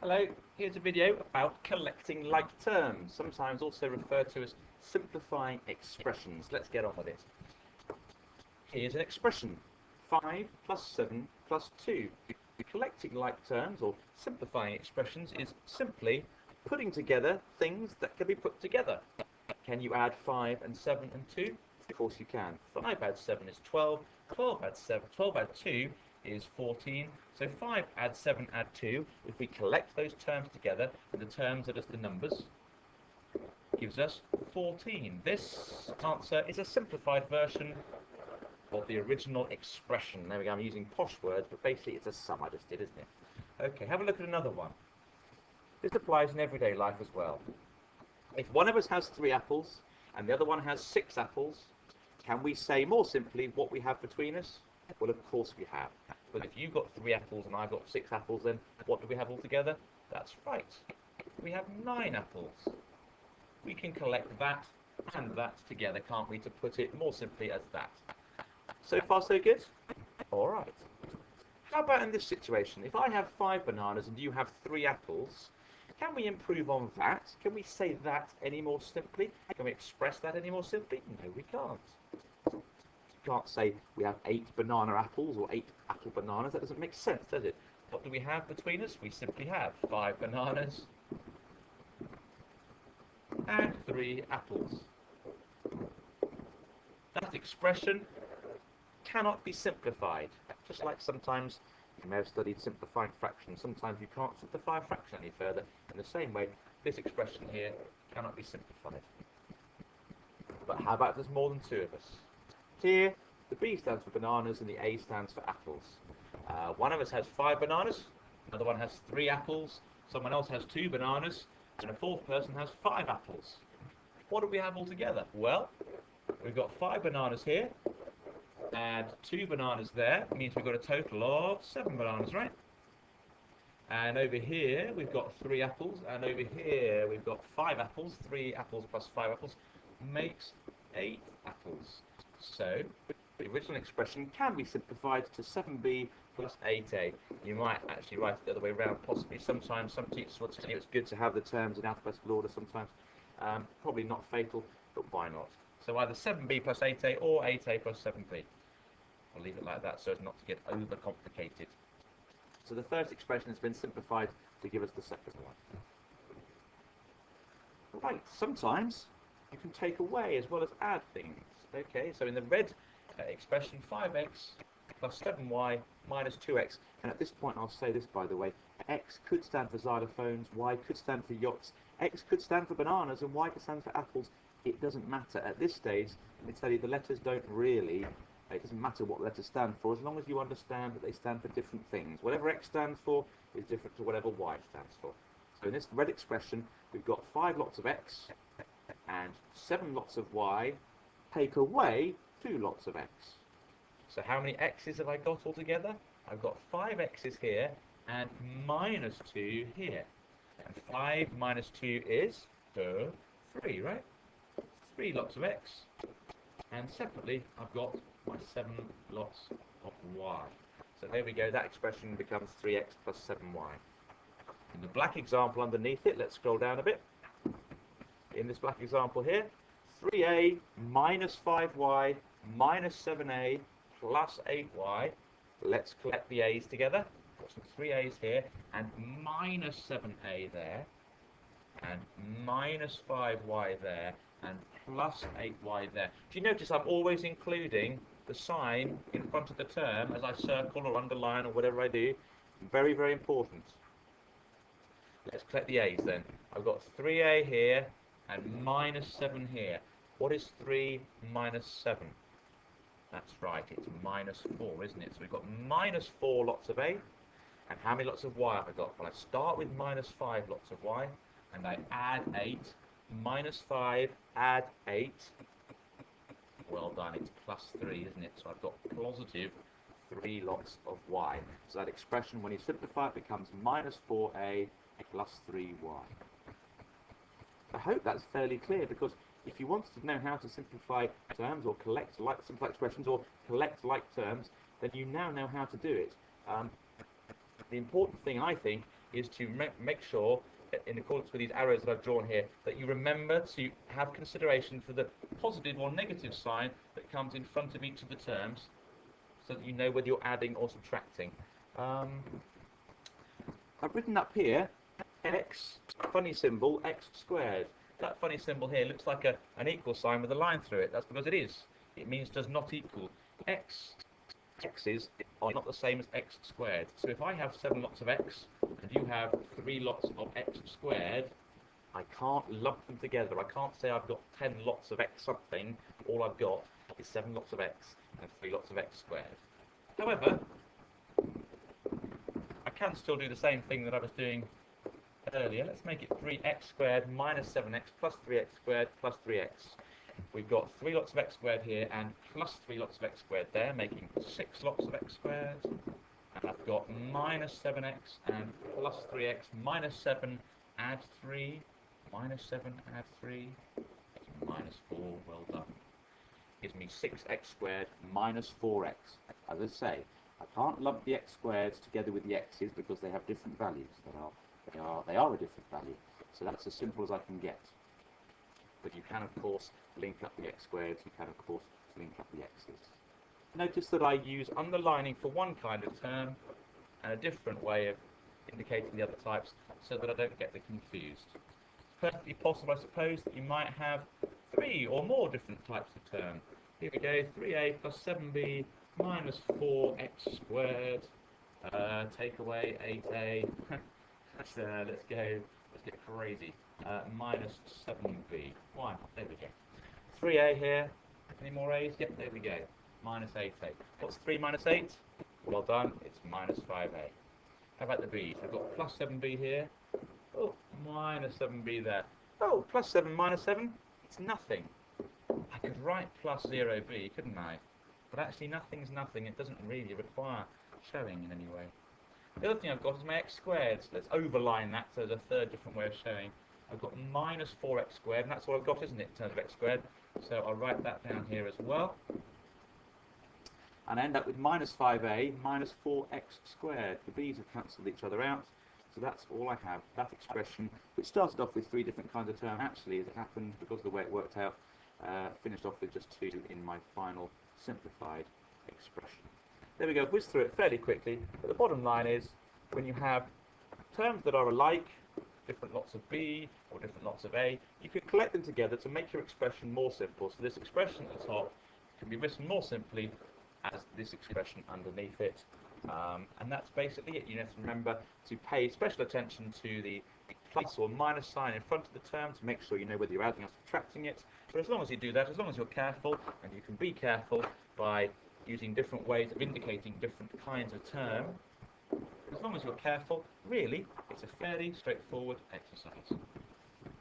Hello, here's a video about collecting like terms, sometimes also referred to as simplifying expressions. Let's get on with it. Here's an expression, 5 plus 7 plus 2. Collecting like terms or simplifying expressions is simply putting together things that can be put together. Can you add 5 and 7 and 2? Of course you can. 5 add 7 is 12, 12 add 7, 12 add 2 is 14. So 5 add 7 add 2, if we collect those terms together, and the terms are just the numbers, gives us 14. This answer is a simplified version of the original expression. There we go, I'm using posh words, but basically it's a sum I just did, isn't it? Okay, have a look at another one. This applies in everyday life as well. If one of us has 3 apples and the other one has 6 apples, can we say more simply what we have between us? Well, of course we have. But if you've got 3 apples and I've got 6 apples, then what do we have altogether? That's right. We have 9 apples. We can collect that and that together, can't we, to put it more simply as that. So far, so good? All right. How about in this situation? If I have 5 bananas and you have 3 apples, can we improve on that? Can we say that any more simply? Can we express that any more simply? No, we can't. You can't say we have 8 banana apples or 8 apple bananas. That doesn't make sense, does it? What do we have between us? We simply have 5 bananas and 3 apples. That expression cannot be simplified. Just like sometimes you may have studied simplifying fractions. Sometimes you can't simplify a fraction any further. In the same way, this expression here cannot be simplified. But how about if there's more than 2 of us? Here, the B stands for bananas and the A stands for apples. One of us has 5 bananas, another one has 3 apples, someone else has 2 bananas, and a fourth person has 5 apples. What do we have altogether? Well, we've got 5 bananas here, and 2 bananas there. It means we've got a total of 7 bananas, right? And over here, we've got 3 apples, and over here, we've got 5 apples. 3 apples plus 5 apples makes 8 apples. So, the original expression can be simplified to 7b plus 8a. You might actually write it the other way around, possibly. Sometimes some teachers would say it's good to have the terms in alphabetical order sometimes. Probably not fatal, but why not? So either 7b plus 8a or 8a plus 7b. I'll leave it like that so as not to get overcomplicated. So the first expression has been simplified to give us the second one. Right, sometimes you can take away as well as add things. Okay, so in the red expression, 5x plus 7y minus 2x. And at this point, I'll say this, by the way. X could stand for xylophones, Y could stand for yachts, X could stand for bananas, and Y could stand for apples. It doesn't matter. At this stage, let me tell you, the letters don't really, it doesn't matter what letters stand for, as long as you understand that they stand for different things. Whatever X stands for is different to whatever Y stands for. So in this red expression, we've got 5 lots of X and 7 lots of Y. Take away 2 lots of X. So how many X's have I got altogether? I've got 5 X's here and minus 2 here. And 5 minus 2 is 3, right? 3 lots of X. And separately, I've got my 7 lots of Y. So there we go, that expression becomes 3x plus 7y. In the black example underneath it, let's scroll down a bit. In this black example here, 3a minus 5y minus 7a plus 8y. Let's collect the a's together. Got some 3a's here, and minus 7a there, and minus 5y there, and plus 8y there. Do you notice I'm always including the sign in front of the term as I circle or underline or whatever I do? Very, very important. Let's collect the a's then. I've got 3a here and minus 7 here. What is 3 minus 7? That's right, it's minus 4, isn't it? So we've got minus 4 lots of A. And how many lots of Y have I got? Well, I start with minus 5 lots of Y, and I add 8. Minus 5, add 8. Well done, it's plus 3, isn't it? So I've got positive 3 lots of Y. So that expression, when you simplify it, becomes minus 4A plus 3Y. I hope that's fairly clear, because if you wanted to know how to simplify terms or collect like simple expressions or collect like terms, then you now know how to do it. The important thing, I think, is to make sure, in accordance with these arrows that I've drawn here, that you remember to have consideration for the positive or negative sign that comes in front of each of the terms, so that you know whether you're adding or subtracting. I've written up here x, funny symbol, x squared. That funny symbol here looks like an equal sign with a line through it. That's because it is. It means does not equal. X's are not the same as x squared. So if I have 7 lots of x and you have 3 lots of x squared, I can't lump them together. I can't say I've got 10 lots of x something. All I've got is 7 lots of x and 3 lots of x squared. However, I can still do the same thing that I was doing earlier. Let's make it 3x squared minus 7x plus 3x squared plus 3x. We've got 3 lots of x squared here and plus 3 lots of x squared there, making 6 lots of x squared. And I've got minus 7x and plus 3x minus 7 add 3, minus 7 add 3, minus 4, well done. Gives me 6x squared minus 4x. As I say, I can't lump the x squareds together with the x's because they have different values. They are a different value. So that's as simple as I can get. But you can, of course, link up the x squareds. You can, of course, link up the x's. Notice that I use underlining for one kind of term and a different way of indicating the other types so that I don't get them confused. It's perfectly possible, I suppose, that you might have 3 or more different types of term. Here we go, 3a plus 7b minus 4x squared. Take away 8a. Let's get crazy. Minus 7b. Why? There we go. 3a here. Any more a's? Yep, there we go. Minus 8a. What's 3 minus 8? Well done. It's minus 5a. How about the b's? I've got plus 7b here. Oh, minus 7b there. Oh, plus 7 minus 7? It's nothing. I could write plus 0b, couldn't I? But actually nothing's nothing. It doesn't really require showing in any way. The other thing I've got is my x squared. Let's overline that so there's a third different way of showing. I've got minus 4x squared, and that's all I've got, isn't it, in terms of x squared? So I'll write that down here as well. And I end up with minus 5a minus 4x squared. The b's have cancelled each other out. So that's all I have. That expression, which started off with 3 different kinds of terms, actually, as it happened, because of the way it worked out, finished off with just 2 in my final simplified expression. There we go, whiz through it fairly quickly, but the bottom line is, when you have terms that are alike, different lots of b or different lots of a, you can collect them together to make your expression more simple. So this expression at the top can be written more simply as this expression underneath it. And that's basically it. You have to remember to pay special attention to the plus or minus sign in front of the term to make sure you know whether you're adding or subtracting it. But as long as you do that, as long as you're careful, and you can be careful by using different ways of indicating different kinds of term, as long as you're careful, really, it's a fairly straightforward exercise.